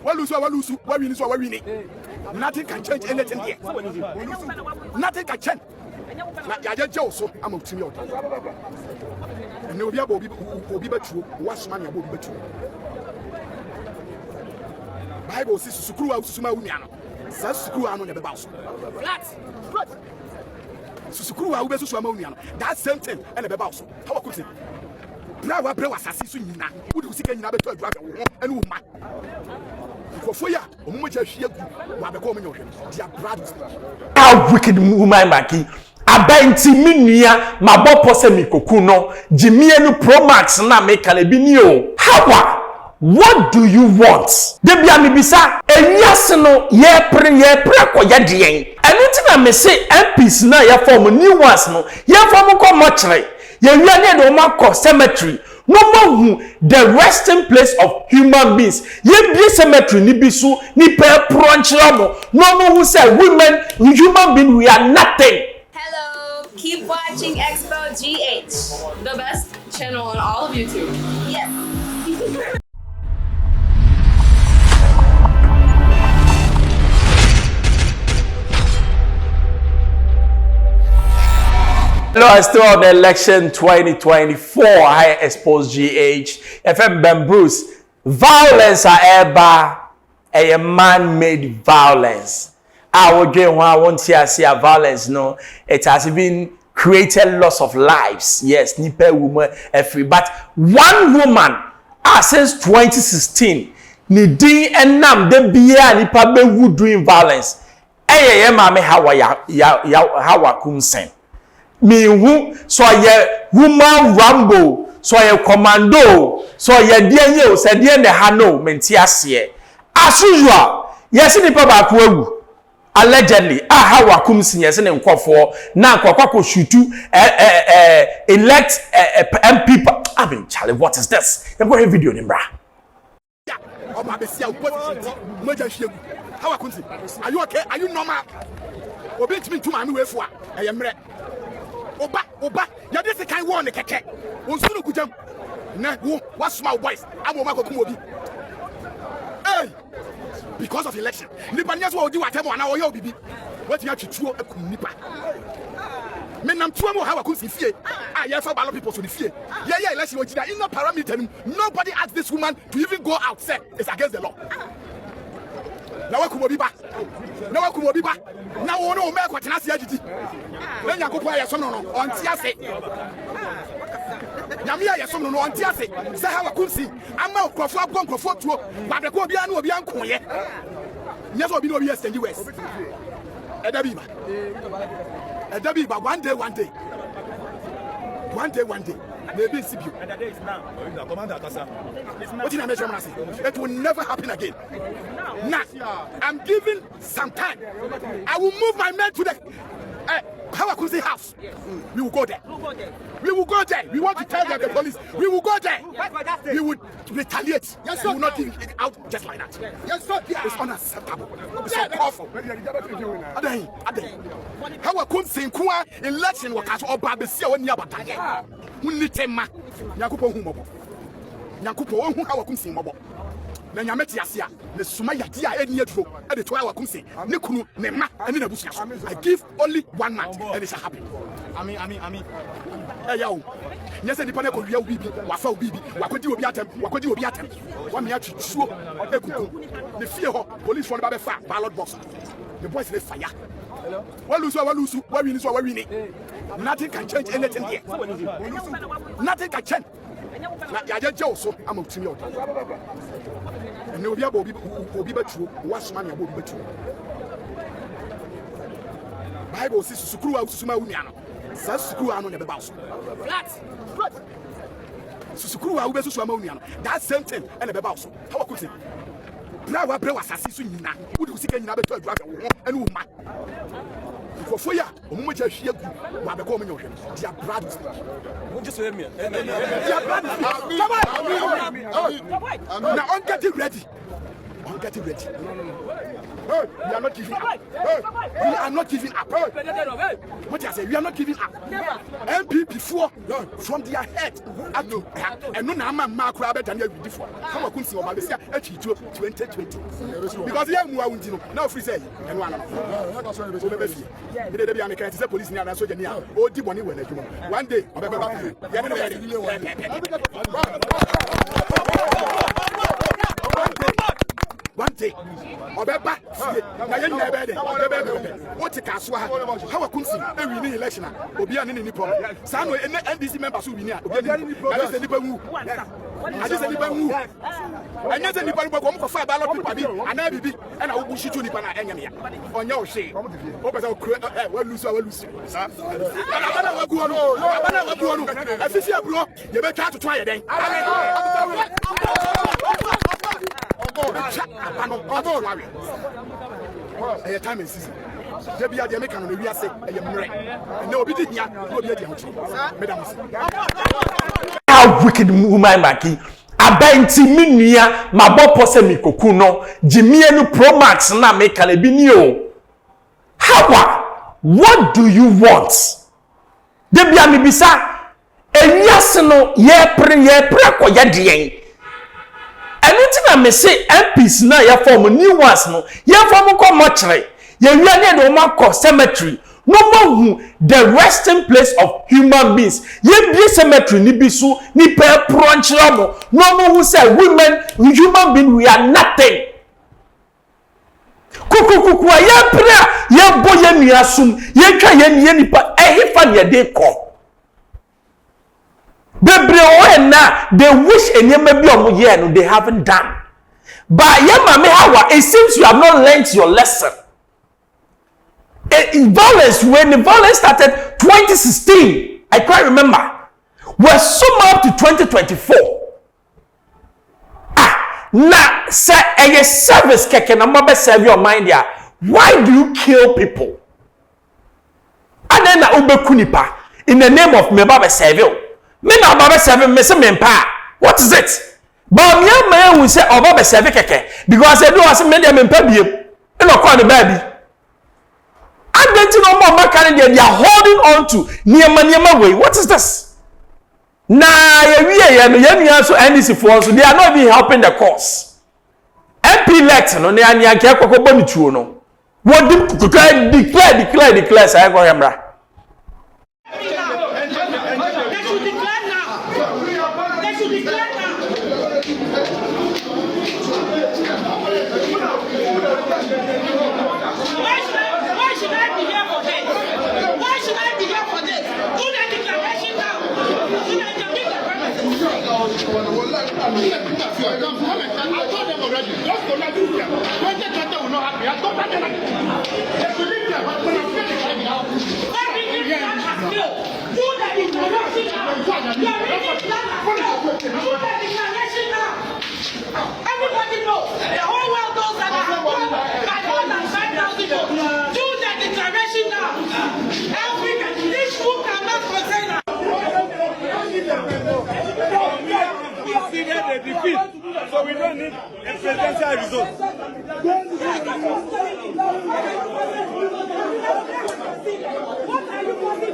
What lose, what win is what winning. Nothing can change anything here. Nothing can change. I just so I'm up to you. And no, will be true. What's money will be true. Bible says, screw out Suma Uniano. Says, screw out on the boss. Flat. Screw out with Sumoniano. That same thing and the boss. How could it? Now, I pray was assassin. Would you see any other to drive and woman? For ya, much as she had becoming your brothers. How wicked woman, Maki. Abenti minia mabopo se mikokuno Jimienu Pro Max na mekalebinio. Hawa, what do you want? Debia mibisa enyasino ye pre ko yedien. Anything I may say MPs na ye form new ones no ye form ko mochre. Ye wiane do ma cemetery. No more the resting place of human beings. Ye be cemetery ni bisu ni pe pronchamo. No more who say women, human being, we are nothing. Hello, keep watching Xposed GH, the best channel on all of YouTube. Yes. Hello, I still on the election 2024. I Xposed GH. FM Ben Bruce. Violence are a man-made violence. Our game I want to see a violence. No, it has been created loss of lives. Yes, nipe woman every. But one woman, since 2016, ni din enam de biya nipa be wood doing violence. Mame Hawa Koomson. Me who so ye woman Rambo, so ye commando, so ye dear said ye ne hano mentiasie. As usual, yes, ni papa ku allegedly Hawa Koomson yes in nkofo na kwakwa shutu elect MP. I mean, Charlie, what is this? You got a video nimbra. Hawa Koomson, are you okay? Are you normal? Obey me to my way for I am ready. Oba, ya this kind one keke. Onsunu kujam. Na wo, what small boys? I'm Hawa Koomson. Hey! Because of election. Nipa nyas wo di whatever na wo ye obibi. What you have to tuo akum nipa. Me nam tuo mo Hawa Koomson fie. Ya fa ballot people to the fie. Yeah, election wo gina in no parameter. Nobody asked this woman to even go outside. It's against the law. Na wa kumobi ba. Na wo no me kwatena se agidi. Na Yakobo ayesom no onti ase. Nyame ayesom no onti ase. Se Hawa Koomson ama okrofo agonkrofo tuo. Badeko obi anu obi ankoye. Nyeso obi no obi extend west. Edabi ba one day. Maybe it's you. And the day is now. What did I mention? It will never happen again. Now, I'm giving some time. I will move my men to the Hawa Koomson house. We will go there. We want to tell them the police. We will go there. We would retaliate. Yes, we will not give it out just like that. Yes, sir. It's unacceptable. It's awful. Hawa Koomson kuwa election wakaso oba besia woni abataye. Unitema. Nyakupo humobo. Nyakupo hu Hawa Koomson mobo. Na nyameti asia ne suma yade a eni aduro e de to Hawa Koomson ne kunu ne ma ene na busia. I give only 1 month and it shall happen. Ami. Eh yawo. Nyese nipa na ko wia obibi, wafa obibi, wakodi obi atem. Wa me atwuo ekuku. Ne fie ho police for ba be fa ballot box. The boys they fire. What lose, what win. Nothing can change anything here. Nothing can change. I just so I'm up to you. And no be true. What's money about true? Bible says screw out Suma Uniano. Says screw out on the boss. Flat. Screw out Suma Uniano. That same thing and the boss. How could it? Now I pray was assassin. Would you see any other to drive and woman? For ya, much as she had becoming your dear brothers. Just let me. Now I'm getting ready. I'm getting ready. Hey, we are not giving up. Hey, we are not giving up. Hey. What I say? We are not giving up. MP before from their head. And no nama mark rabbit and you before. Hawa Koomson or Malaysia 2020. Because here we are now free say and one. They be an account police near and soldier near. Oh, the money when one day. One day, Obeba, what take us? Hawa Koomson, a winning election, Obian in Nippon. Some NDC members who win here. I just said, I just said, one for 5 people, and I be, and I will push you to Nippon enemy on your shame. Open our crew, well, lose our lose. I see a bro, you better to try again. A time is season. There be a American we are saying, no, be here, no, be how wicked woman, Maki. Abenti minia, mabopo se mikokuno, Jimienu Pro Max na make calebinio. Hawa, what do you want? There be a mibisa, Eliasino, ye pre kwa yadien. Anything I may say, MPs now ya form new ones no. Ya form ko mortuary. Ya wiane do ma ko cemetery. No more the resting place of human beings. Ye be cemetery ni bisu ni pe pronchamo. No more who say women, human being we are nothing. Kuku ya pra ya boye ni asum. Ye twa ye nipa ehifa ne de ko. They wish any maybe no they haven't done. But Hawa, it seems you have not learned your lesson. Violence, when the violence started 2016, I can't remember. We're soon up to 2024. Now say a service keke na mabe serve your mind there. Why do you kill people? And then na ube kunipa in the name of me serve you. Me na baba serve me say me pa. What is it? But me man will say baba serve keke because I do as me dey me pa biem. E no kwa the baby. And then no more makani they are holding on to niema way. What is this? Na ye so NDC for so they are not even helping the cause. MP elect no na anya ke kokko bami tuo no. What declare say go yamra. Everybody knows. The whole world knows that I have won by more than 5,000 people. Do the declaration now. Africa, this book cannot contain us. We conceded a defeat, so we don't need a presidential result. What are you going to do?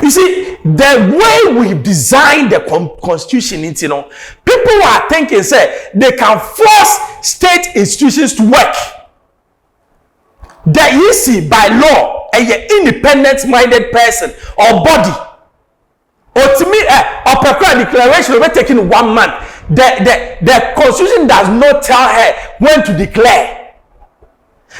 You see, the way we designed the constitution, you know, people are thinking, say, they can force state institutions to work. The EC by law, an independent-minded person or body, or to me, a declaration will be taken 1 month. The constitution does not tell her when to declare,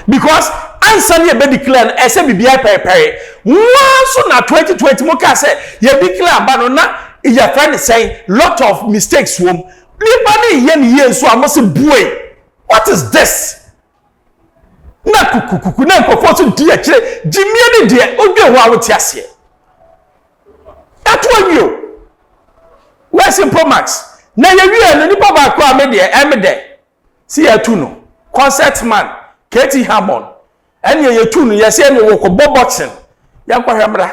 because answer you be declare SBBI pay. Once na 2020 mo ka say you declare banona your friend is saying lot of mistakes wom libani ye ni ye so amose buey. What is this? Na kukuku na nkofo so di akire jimie ni de odwe ho awoti ase. That one you. Where's in Pro Max? Na ye wi eno nipa ba kwa me de emde. See ya tu no. Concert man, Katie Hammond. And ye tune, yes, any walk boxing. yakwa hwemra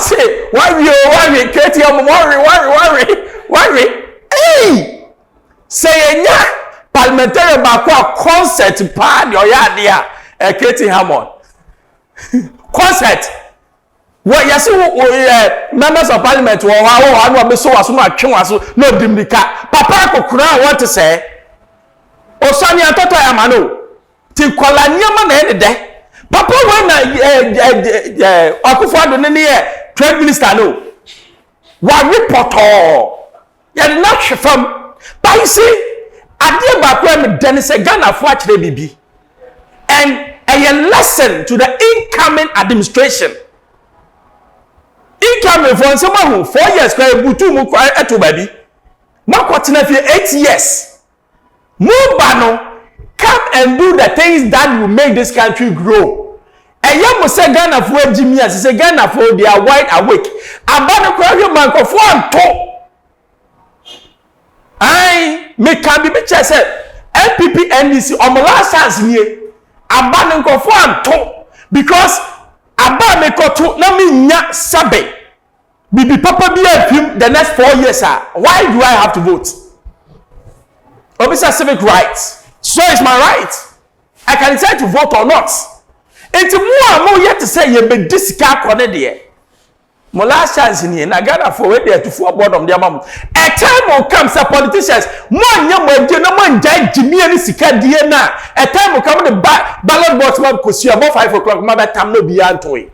say, worry, Katie, worry. Hey! Say, yeah, parliamentary bakwa concert party or ya Katie Hammond. Concert. What you see, members of parliament or how I so as no dimdika. Papa Kokura want to say, Osania Toto Yamano. Tikwala nyama na ene de. Papa when Akufo-Addo ne trade minister no. Wa report ya na hwefam. But you see, ade ba kwa me den se Ghana fo akire bibi. And a lesson to the incoming administration. Incoming for someone who 4 years kwa butu mu kwa eto baby. Makwatena fi 8 years. Mubano come and do the things that will make this country grow. And you must say Ghana for Jimmy as say Ghana for they are wide awake. Abano kwa yo man ko for to. I me can be say NPP NDC on my last chance nie. Abano ko for to because aba me ko to na me nya sabe. Bibi papa be a the next 4 years why do I have to vote? Obviously civic rights. So it's my right. I can decide to vote or not. It's more yet to say you be discard corner. My last chance in here, na Ghana for wait there to for board of their mom. A time will come, some politicians, more young no man judge Jimmy and Sika Diana. A time will come the ballot box man because you about 5 o'clock, my time no beyond to it.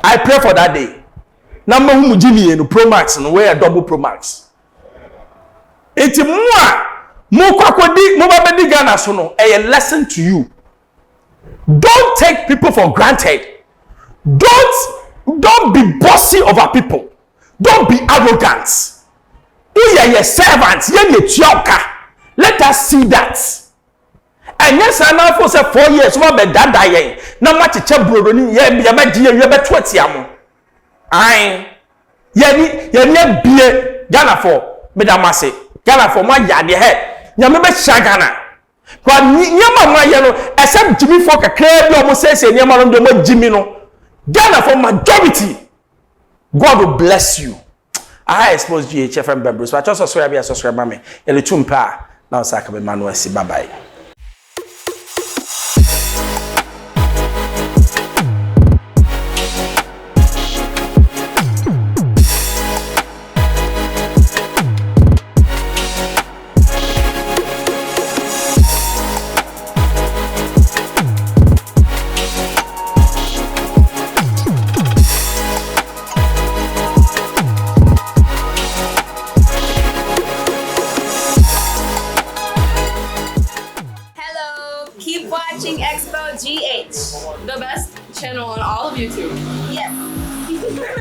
I pray for that day. Number whom Jimmy and Pro Max and wear a double Pro Max. It's more. Ghana so no a lesson to you. Don't take people for granted. Don't be bossy over people. Don't be arrogant. We are your servants. Let us see that. And yes, I now for 4 years. What be that dying? No much chabro ni ye be twetiamo. Aye. Ye be Ghana for medamase. Ghana for my yard head. Nyame be shagana kwa nyama mwa no except Jimmy for kakra bi o say nyama no de mo Jimmy no Ghana for majority. God will bless you. I Xposed GHFM Bembro so I just subscribe me ele tumpa na osaka be manuel si bye bye. Keep watching Xposed GH, the best channel on all of YouTube. Yes.